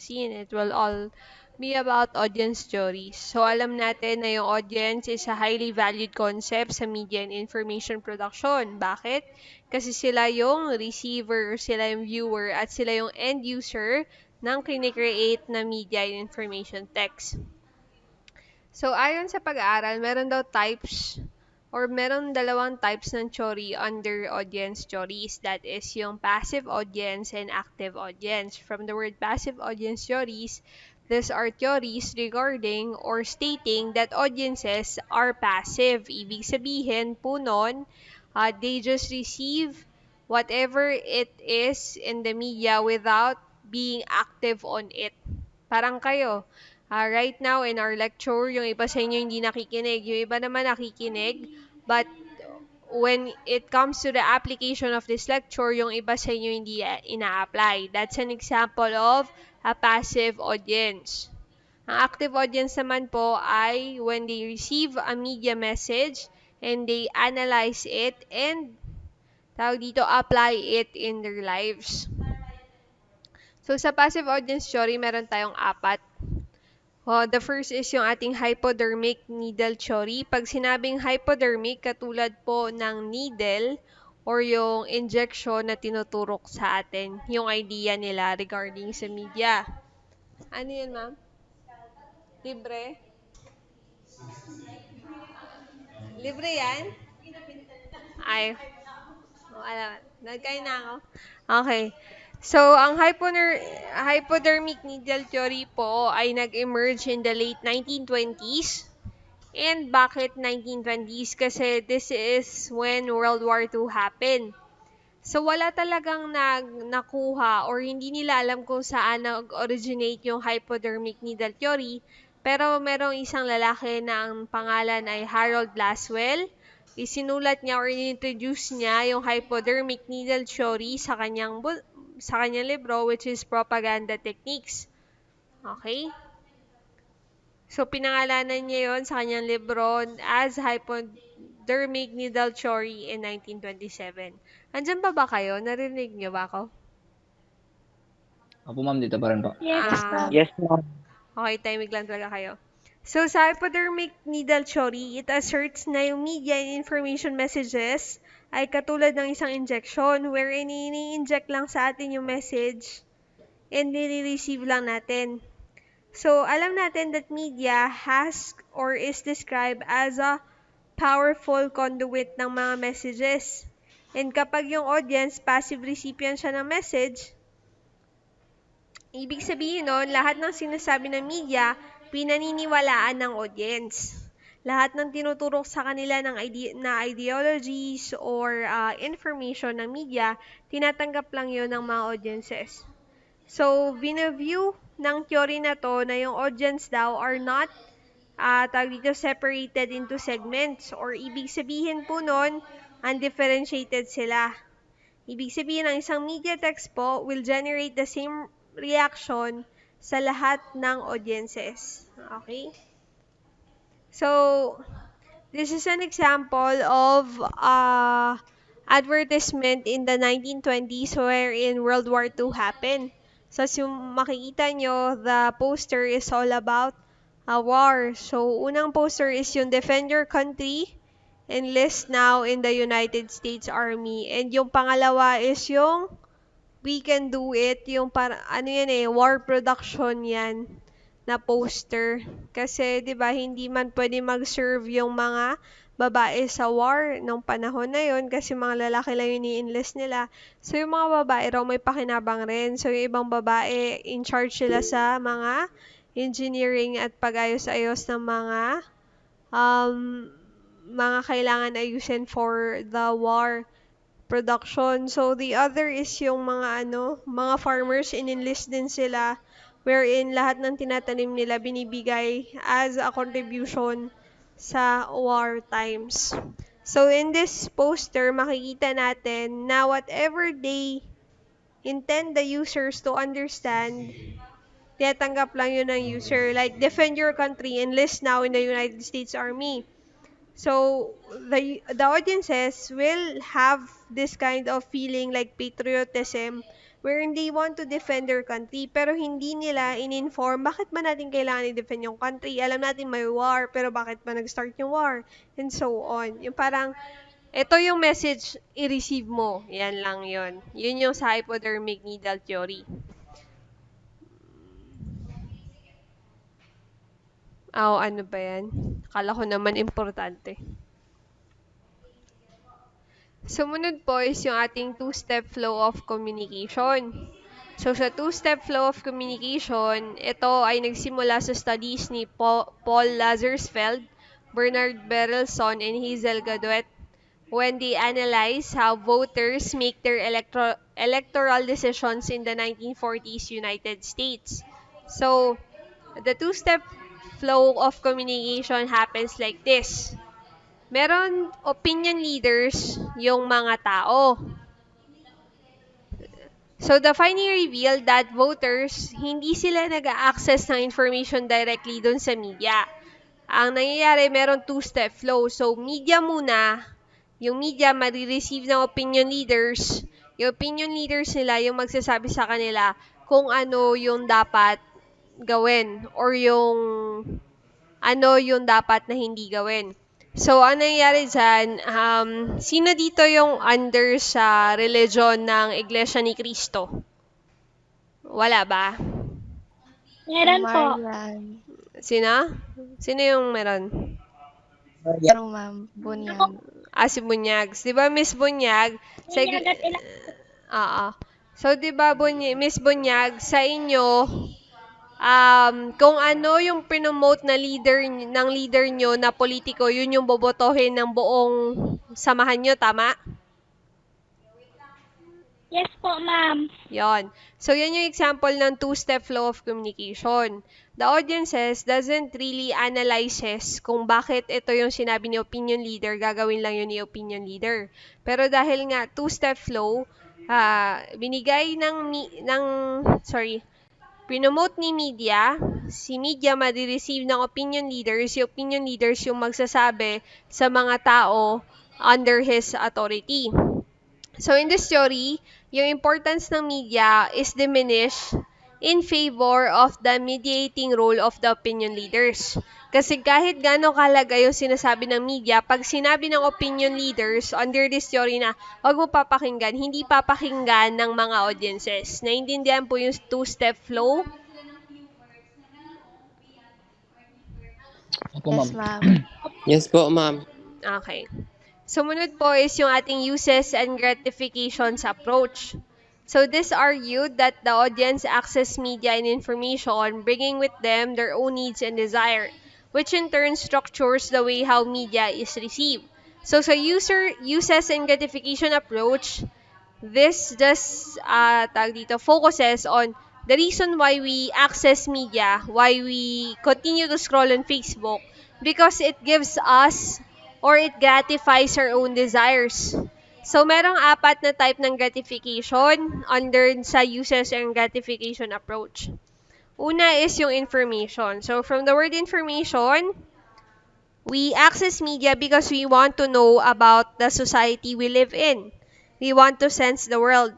fantasy, and it will all be about audience stories. So alam natin na yung audience is a highly valued concept sa media and information production. Bakit? Kasi sila yung receiver, sila yung viewer, at sila yung end user ng kinikreate na media and information text. So, ayon sa pag-aaral, meron daw types or meron dalawang types ng theory under audience theories. That is yung passive audience and active audience. From the word passive audience theories, these are theories regarding or stating that audiences are passive. Ibig sabihin po nun, they just receive whatever it is in the media without being active on it. Parang kayo, right now in our lecture, yung iba sa inyo hindi nakikinig, yung iba naman nakikinig, but when it comes to the application of this lecture, yung iba sa inyo hindi ina-apply. That's an example of a passive audience. Ang active audience naman po ay when they receive a media message and they analyze it and tawag dito, apply it in their lives. So, sa passive audience theory, meron tayong apat. The first is yung ating hypodermic needle theory. Pag sinabing hypodermic, katulad po ng needle or yung injection na tinuturok sa atin, yung idea nila regarding sa media. Ano yun, ma'am? Libre? Libre yan? Ay, alam, nagkain na ako. Okay. So, ang hypodermic needle theory po ay nag-emerge in the late 1920s. And bakit 1920s? Kasi this is when World War II happened. So, wala talagang nakuha or hindi nila alam kung saan nag-originate yung hypodermic needle theory. Pero merong isang lalaki na ang pangalan ay Harold Laswell. Isinulat niya or introduce niya yung hypodermic needle theory sa kanyang libro, which is Propaganda Techniques. Okay? So, pinangalanan niya yon sa kanyang libro as Hypodermic Needle Theory in 1927. Andyan ba kayo? Narinig niyo ba ako? Opo, ma'am, dito pa rin po. Yes, ma'am. Yes, ma'am. Okay, timing lang talaga kayo. So, sa hypodermic needle theory, it asserts na yung media and information messages ay katulad ng isang injection wherein ini-inject lang sa atin yung message and nire-receive lang natin. So, alam natin that media has or is described as a powerful conduit ng mga messages. And kapag yung audience, passive recipient siya ng message, ibig sabihin nun, lahat ng sinasabi ng media, pinaniniwalaan ng audience. Lahat ng tinuturok sa kanila ng ideologies or information ng media, tinatanggap lang yon ng mga audiences. So, binaview ng theory na to na yung audience daw are not separated into segments or ibig sabihin po nun, undifferentiated sila. Ibig sabihin ng isang media text po will generate the same reaction sa lahat ng audiences. Okay? So, this is an example of advertisement in the 1920s wherein World War II happened. So, as yung makikita nyo, the poster is all about a war. So, unang poster is yung Defend Your Country, enlist now in the United States Army. And yung pangalawa is yung We Can Do It, yung war production yan na poster. Kasi, di ba, hindi man pwede mag-serve yung mga babae sa war nung panahon na yon kasi mga lalaki lang yung ni-enlist nila. So, yung mga babae raw may pakinabang rin. So, yung ibang babae, in charge sila sa mga engineering at pag-ayos-ayos ng mga kailangan ayusin for the war production. So, the other is yung mga farmers, in-enlist din sila wherein lahat ng tinatanim nila binibigay as a contribution sa war times. So, in this poster, makikita natin na whatever they intend the users to understand, tinatanggap lang yun ng user. Like, defend your country, enlist now in the United States Army. So, the audiences will have this kind of feeling like patriotism wherein they want to defend their country, pero hindi nila in-inform bakit ba natin kailangan i-defend yung country. Alam natin may war, pero bakit ba nag-start yung war? And so on. Yung parang, ito yung message i-receive mo. Yan lang yon. Yun yung sa hypodermic needle theory. Ano ba yan? Akala ko naman importante. Sumunod po is yung ating two-step flow of communication. So, sa two-step flow of communication, ito ay nagsimula sa studies ni Paul Lazarsfeld, Bernard Berelson, and Hazel Gaduet when they analyze how voters make their electoral decisions in the 1940s United States. So, the two-step flow of communication happens like this. Meron opinion leaders yung mga tao. So, the finding revealed that voters, hindi sila nag-access ng information directly dun sa media. Ang nangyayari, meron two-step flow. So, media muna, yung media marireceive ng opinion leaders. Yung opinion leaders nila, yung magsasabi sa kanila kung ano yung dapat gawin or yung ano yung dapat na hindi gawin. So, ano nangyayari dyan, sino dito yung under sa religion ng Iglesia ni Cristo? Wala ba? Meron po. Marian. Sino? Sino yung meron? Ano, ma'am? Bunyag. Si Bunyag. Di ba, Miss Bunyag? So, di ba, Miss Bunyag, sa inyo, kung ano yung pinomote na leader nyo na politiko, yun yung bobotohin ng buong samahan nyo, tama? Yes po, ma'am. Yon. So, yan yung example ng two-step flow of communication. The audiences doesn't really analyzes kung bakit ito yung sinabi ni opinion leader, gagawin lang yun ni opinion leader. Pero dahil nga two-step flow, binigay pinomote ni media, si media marireceive ng opinion leaders, si opinion leaders yung magsasabi sa mga tao under his authority. So, in this theory, yung importance ng media is diminished in favor of the mediating role of the opinion leaders. Kasi kahit gaano kalaga yung sinasabi ng media, pag sinabi ng opinion leaders under this theory na wag mo papakinggan, hindi papakinggan ng mga audiences. Naintindihan po yung two-step flow? Yes, ma'am. Yes po, ma'am. Okay. Sumunod po is yung ating uses and gratifications approach. So this argued that the audience access media and information, bringing with them their own needs and desire, which in turn structures the way how media is received. So sa uses and gratification approach, this just focuses on the reason why we access media, why we continue to scroll on Facebook, because it gives us or it gratifies our own desires. So, merong 4 na type ng gratification under sa uses and gratification approach. Una is yung information. So, from the word information, we access media because we want to know about the society we live in. We want to sense the world.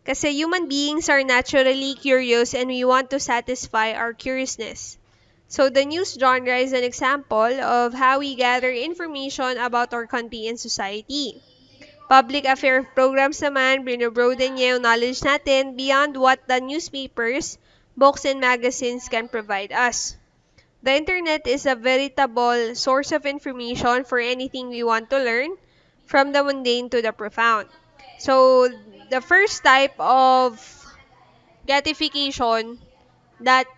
Kasi human beings are naturally curious and we want to satisfy our curiousness. So, the news genre is an example of how we gather information about our country and society. Public affairs programs naman, binobroaden niya yung knowledge natin beyond what the newspapers, books, and magazines can provide us. The internet is a veritable source of information for anything we want to learn, from the mundane to the profound. So, the first type of gratification that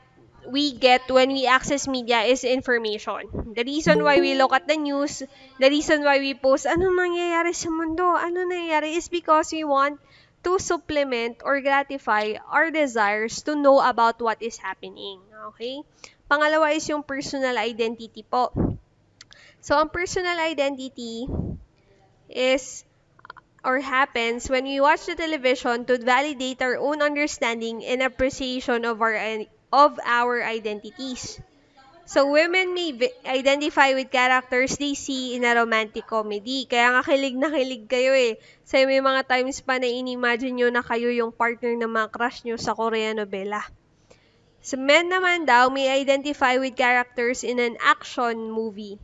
we get when we access media is information. The reason why we look at the news, the reason why we post, ano nangyayari sa mundo, ano nangyayari, is because we want to supplement or gratify our desires to know about what is happening. Okay? Pangalawa is yung personal identity po. So, ang personal identity is or happens when we watch the television to validate our own understanding and appreciation of our identities. So, women may identify with characters they see in a romantic comedy. Kaya nga kilig na kilig kayo eh. So, may mga times pa na in-imagine nyo na kayo yung partner ng mga crush nyo sa Korean novela. So, men naman daw may identify with characters in an action movie.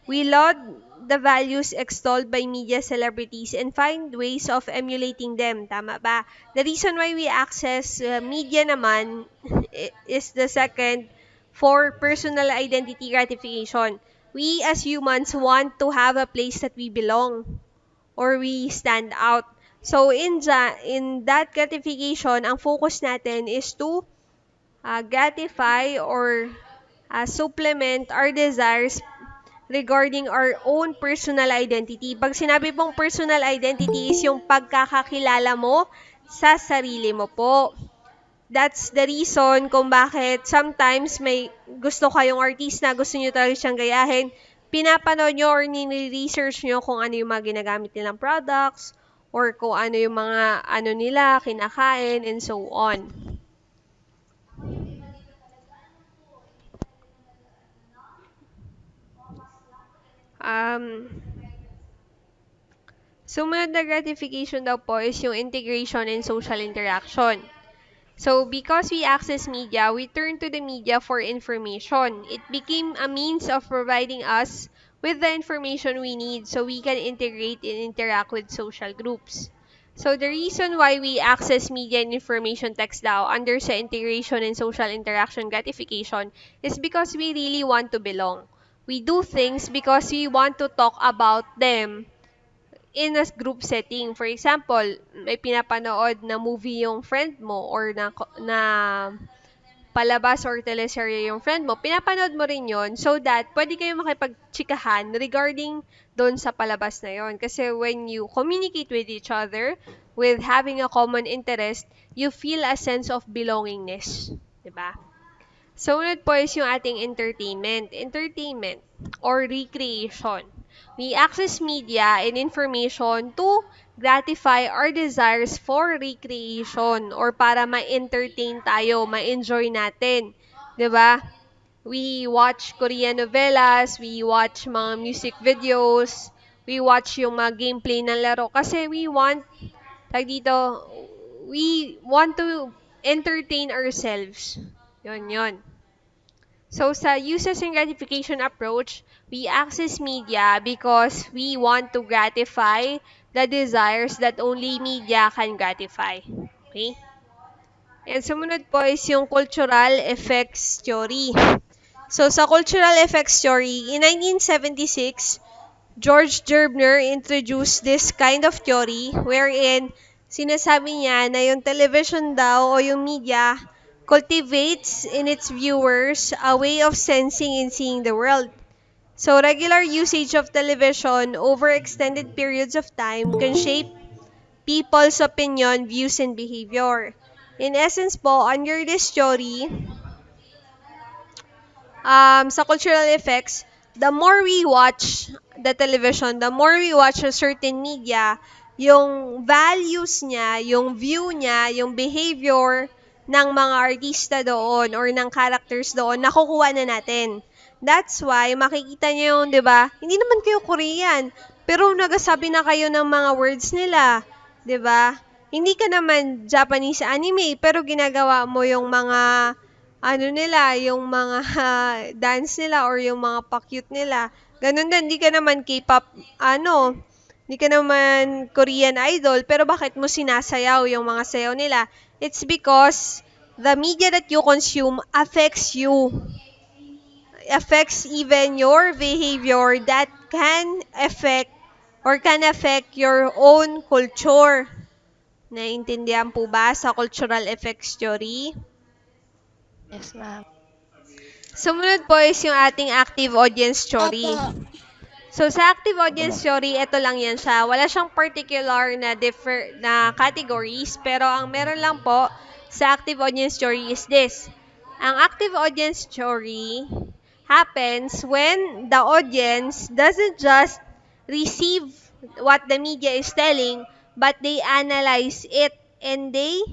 We laud the values extolled by media celebrities and find ways of emulating them. Tama ba? The reason why we access media naman is the second for personal identity gratification. We as humans want to have a place that we belong or we stand out. So in that gratification, ang focus natin is to gratify or supplement our desires regarding our own personal identity. Pag sinabi pong personal identity is yung pagkakakilala mo sa sarili mo po. That's the reason kung bakit sometimes may gusto kayong artist na gusto nyo talaga siyang gayahin, pinapanood nyo or nini-research nyo kung ano yung mga ginagamit nilang products or kung ano yung mga ano nila, kinakain, and so on. Sumunod na gratification daw po is yung integration and social interaction. So, because we access media, we turn to the media for information. It became a means of providing us with the information we need so we can integrate and interact with social groups. So, the reason why we access media and information text daw under sa integration and social interaction gratification is because we really want to belong. We do things because we want to talk about them in a group setting. For example, may pinapanood na movie yung friend mo or na palabas or teleserye yung friend mo, pinapanood mo rin yon so that pwede kayo makipagchikahan regarding doon sa palabas na yon. Kasi when you communicate with each other, with having a common interest, you feel a sense of belongingness. Diba? So, unod po is yung ating entertainment. Entertainment or recreation. We access media and information to gratify our desires for recreation or para ma-entertain tayo, ma-enjoy natin. 'Di ba? We watch Korean novelas, we watch mga music videos, we watch yung mga gameplay ng laro kasi we want to entertain ourselves. Yon. So, sa uses and gratification approach, we access media because we want to gratify the desires that only media can gratify. Okay? And sumunod po is yung cultural effects theory. So, sa cultural effects theory, in 1976, George Gerbner introduced this kind of theory wherein sinasabi niya na yung television daw o yung media cultivates in its viewers a way of sensing and seeing the world. So, regular usage of television over extended periods of time can shape people's opinion, views, and behavior. In essence po, under this theory, sa cultural effects, the more we watch the television, the more we watch a certain media, yung values niya, yung view niya, yung behavior ng mga artista doon or ng characters doon, nakukuha na natin. That's why, makikita niyo yung, di ba, hindi naman kayo Korean, pero nagasabi na kayo ng mga words nila, di ba? Hindi ka naman Japanese anime, pero ginagawa mo yung mga yung mga dance nila or yung mga pa-cute nila. Ganun din, hindi ka naman K-pop, hindi ka naman Korean idol, pero bakit mo sinasayaw yung mga sayaw nila? It's because the media that you consume affects you. Affects even your behavior that can affect your own culture. Naiintindihan po ba sa cultural effects theory? Yes, ma'am. Sumunod po is yung ating active audience theory. Opo. So, sa active audience theory, ito lang yan siya. Wala siyang particular na categories, pero ang meron lang po sa active audience theory is this. Ang active audience theory happens when the audience doesn't just receive what the media is telling, but they analyze it and they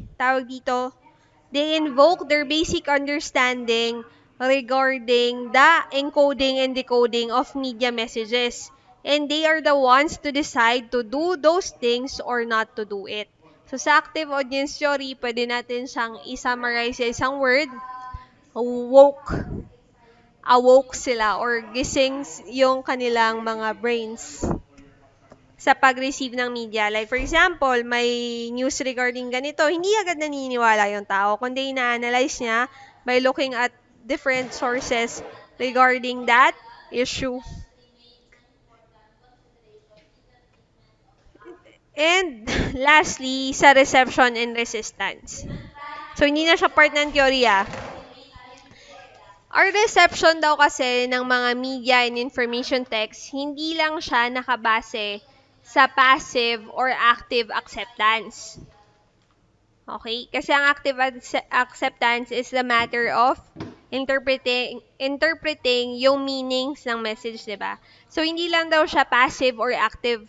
invoke their basic understanding regarding the encoding and decoding of media messages. And they are the ones to decide to do those things or not to do it. So, sa active audience theory, pwede natin siyang i-summarize sa isang word, woke. Awoke sila or gising yung kanilang mga brains sa pag-receive ng media. Like, for example, may news regarding ganito, hindi agad naniniwala yung tao, kundi na-analyze niya by looking at different sources regarding that issue. And lastly, sa reception and resistance. So, hindi na siya part ng teorya. Our reception daw kasi ng mga media and information text, hindi lang siya nakabase sa passive or active acceptance. Okay? Kasi ang active acceptance is the matter of interpreting yung meanings ng message, di ba? So, hindi lang daw siya passive or active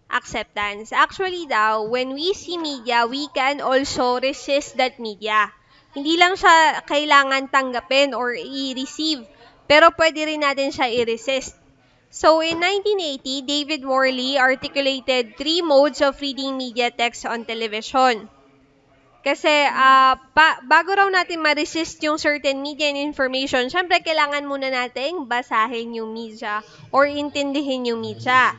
acceptance. Actually daw, when we see media, we can also resist that media. Hindi lang siya kailangan tanggapin or i-receive, pero pwede rin natin siya i-resist. So, in 1980, David Morley articulated 3 modes of reading media text on television. Kasi, bago raw natin ma-resist yung certain media and information, syempre, kailangan muna nating basahin yung media or intindihin yung media.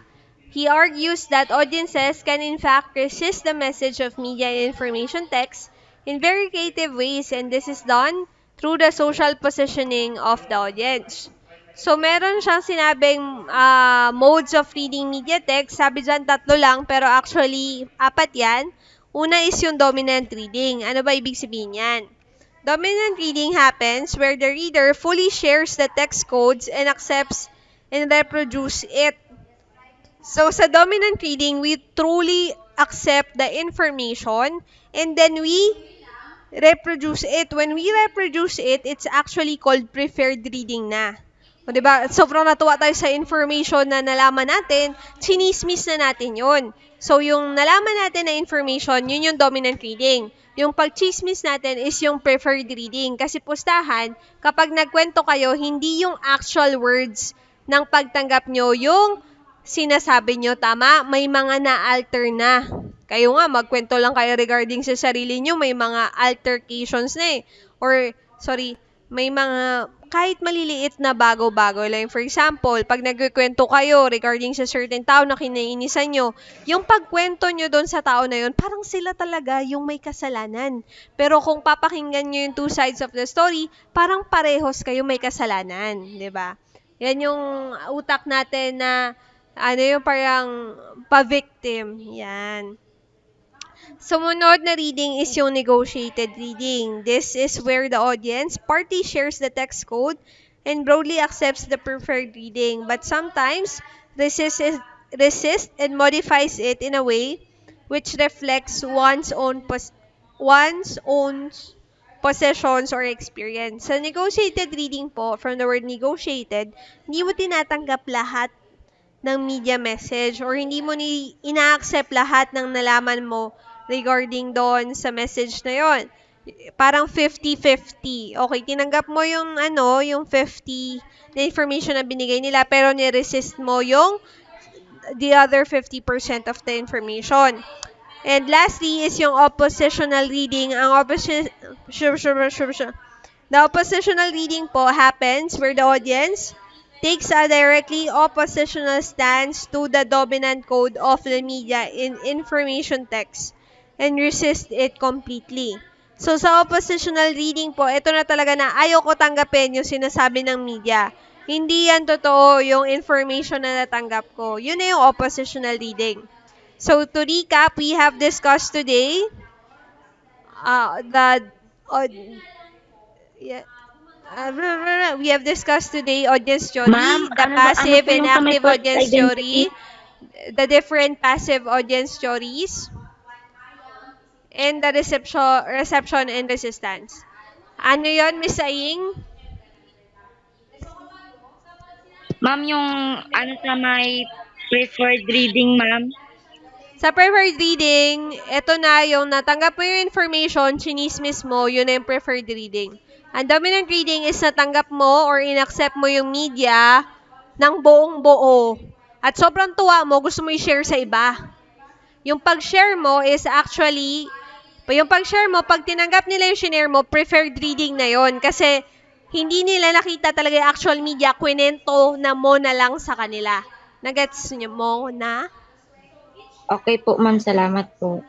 He argues that audiences can in fact resist the message of media and information text in very creative ways, and this is done through the social positioning of the audience. So, meron siyang sinabing modes of reading media text. Sabi dyan, 3 lang, pero actually, 4 yan. Una is yung dominant reading. Ano ba ibig sabihin yan? Dominant reading happens where the reader fully shares the text codes and accepts and reproduce it. So, sa dominant reading, we truly accept the information and then we reproduce it. When we reproduce it, it's actually called preferred reading na. O, diba? Sobrang natuwa tayo sa information na nalaman natin, chinismis na natin yun. So, yung nalaman natin na information, yun yung dominant reading. Yung pag-chismis natin is yung preferred reading. Kasi pustahan, kapag nagkwento kayo, hindi yung actual words ng pagtanggap nyo, yung sinasabi nyo, tama, may mga na-alter na. Kayo nga, magkwento lang kayo regarding sa sarili nyo, may mga altercations na eh. Or, sorry, may mga kahit maliliit na bago-bago. Like, for example, pag nagkikwento kayo regarding sa certain tao na kinaiinisan nyo, yung pagkwento nyo doon sa tao na yun, parang sila talaga yung may kasalanan. Pero kung papakinggan nyo yung 2 sides of the story, parang parehos kayo may kasalanan. 'Di ba? Yan yung utak natin na yung parang pa-victim. Yan. Sumunod na reading is yung negotiated reading. This is where the audience party shares the text code and broadly accepts the preferred reading, but sometimes resists and modifies it in a way which reflects one's own possessions or experience. Sa negotiated reading po, from the word negotiated, hindi mo tinatanggap lahat ng media message or hindi mo ina-accept lahat ng nalaman mo regarding doon sa message na yon. Parang 50-50. Okay, tinanggap mo yung yung 50 na information na binigay nila pero ni-resist mo yung the other 50% of the information. And lastly is yung oppositional reading. The oppositional reading po happens where the audience takes a directly oppositional stance to the dominant code of the media in information text and resist it completely. So, sa oppositional reading po, ito na talaga na ayaw ko tanggapin yung sinasabi ng media. Hindi yan totoo yung information na natanggap ko. Yun na yung oppositional reading. So, to recap, we have discussed today we have discussed today audience theory, the passive and active audience theory, the different passive audience theories, and the reception and resistance. Ano yon, Miss Aing? Ma'am, yung sa may preferred reading, ma'am. Sa preferred reading, ito na yung natanggap mo yung information, chinismis mo, yun na yung preferred reading. Ang dominant reading is natanggap mo or inaccept mo yung media ng buong buo. At sobrang tuwa mo, gusto mo i-share sa iba. Yung pag-share mo is actually, pag tinanggap nila yung shinare mo, preferred reading na yon. Kasi hindi nila nakita talaga yung actual media, kwento na mo na lang sa kanila. Nagets niyo mo na? Okay po, ma'am. Salamat po.